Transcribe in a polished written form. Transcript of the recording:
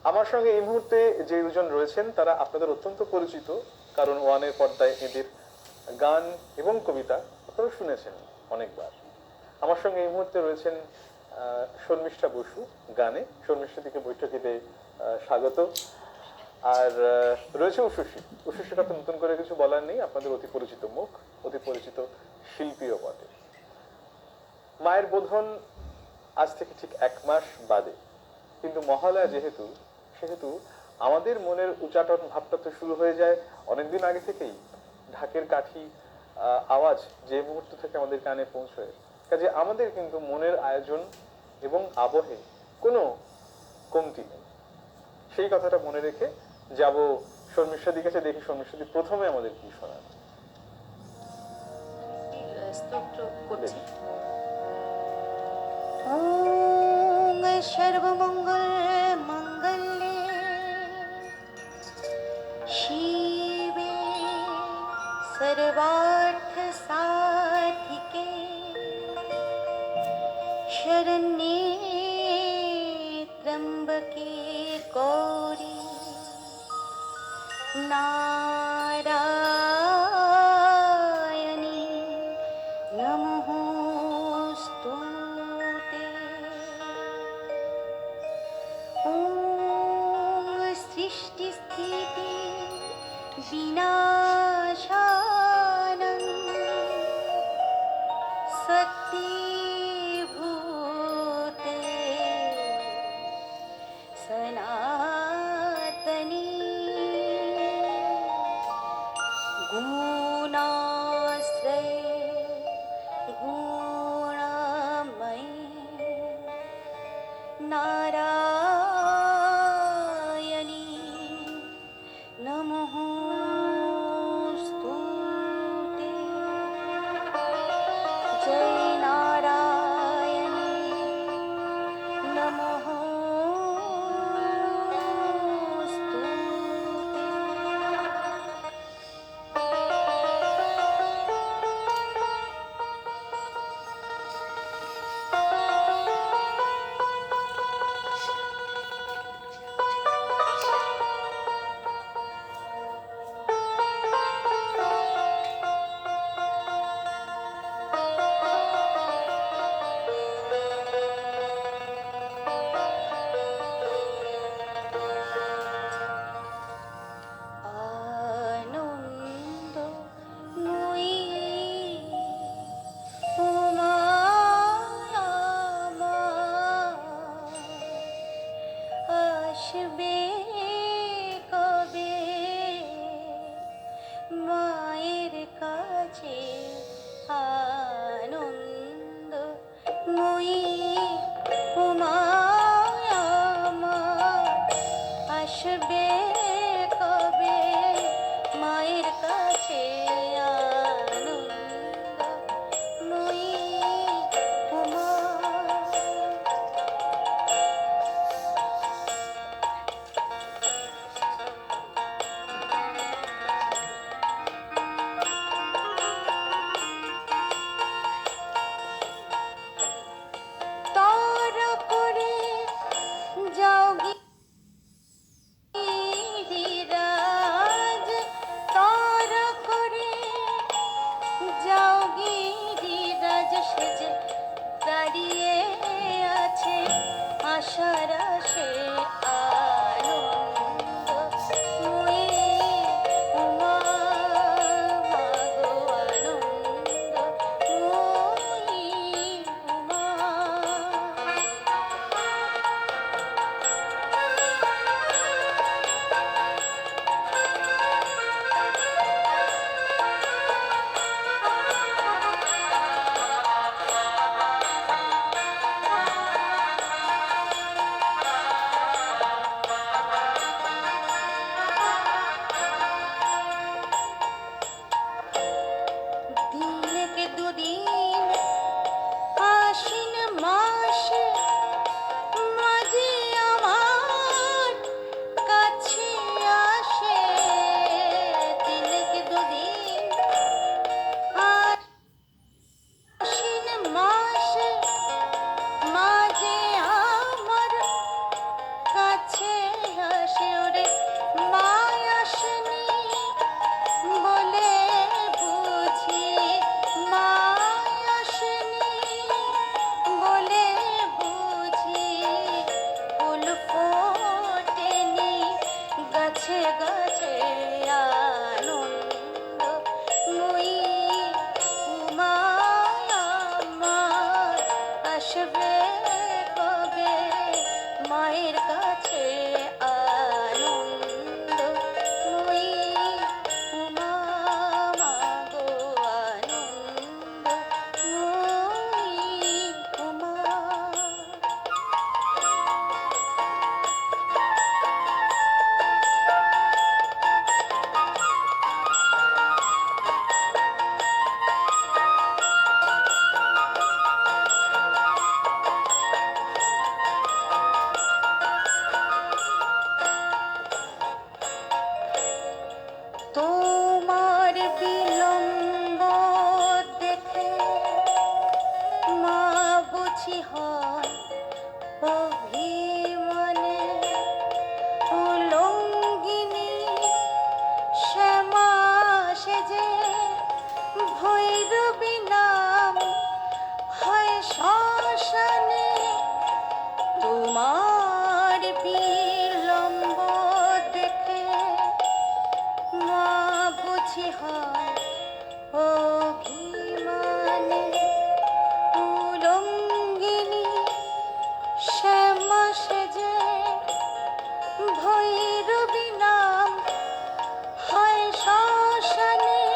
আমার সঙ্গে এই মুহূর্তে যে দুজন রয়েছেন তারা আপনাদের অত্যন্ত পরিচিত, কারণ ওয়ানের পর্দায় এদের গান এবং কবিতা আপনারা শুনেছেন অনেকবার। আমার সঙ্গে এই মুহূর্তে রয়েছেন শর্মিষ্ঠা বসু গানে। শর্মিষ্ঠাদিকে বৈঠকিতে স্বাগত। আর রয়েছে উষসী। উষসীর কথা নতুন করে কিছু বলার নেই, আপনাদের অতি পরিচিত মুখ, অতি পরিচিত শিল্পীও বটে। মায়ের বোধন আজ থেকে ঠিক 1 মাস বাদে, কিন্তু মহালয়া যেহেতু, সেহেতু আমাদের মনের উচ্চাটন ভাবটা তো শুরু হয়ে যায় অনেকদিন আগে থেকেই। ঢাকের কাঠি আওয়াজ যে মুহূর্ত থেকে আমাদের কানে পৌঁছয়, কাজে আমাদের কিন্তু মনের আয়োজন এবং আবহে কোনো কমতি নেই। সেই কথাটা মনে রেখে যাব শর্মিষ্ঠাদির কাছে, দেখি শর্মিষ্ঠাদি প্রথমে আমাদের কি শোনান। স্তোত্র করছি। ওম সর্বমঙ্গল মঙ্গলে শিবে সর্বার্থ সাধিকে শরণ্যে ত্র্যম্বকে গৌরী নারায়ণী নমোস্তুতে। ওম সৃষ্টি স্থিতি বিনাশানং শক্তিভূতে সনাতনী গুণাশ্রয়ে গুণময়ী নারায়ণী নমোস্তুতে। জয় নারায়ণী নমোস্তুতে। আনন্দময়ী উমা আসবে কবে মায়ের কাছে। আনন্দময়ী উমা আসবে কবে মায়ের কাছে। আনন্দময়ী উমা। গেছে গা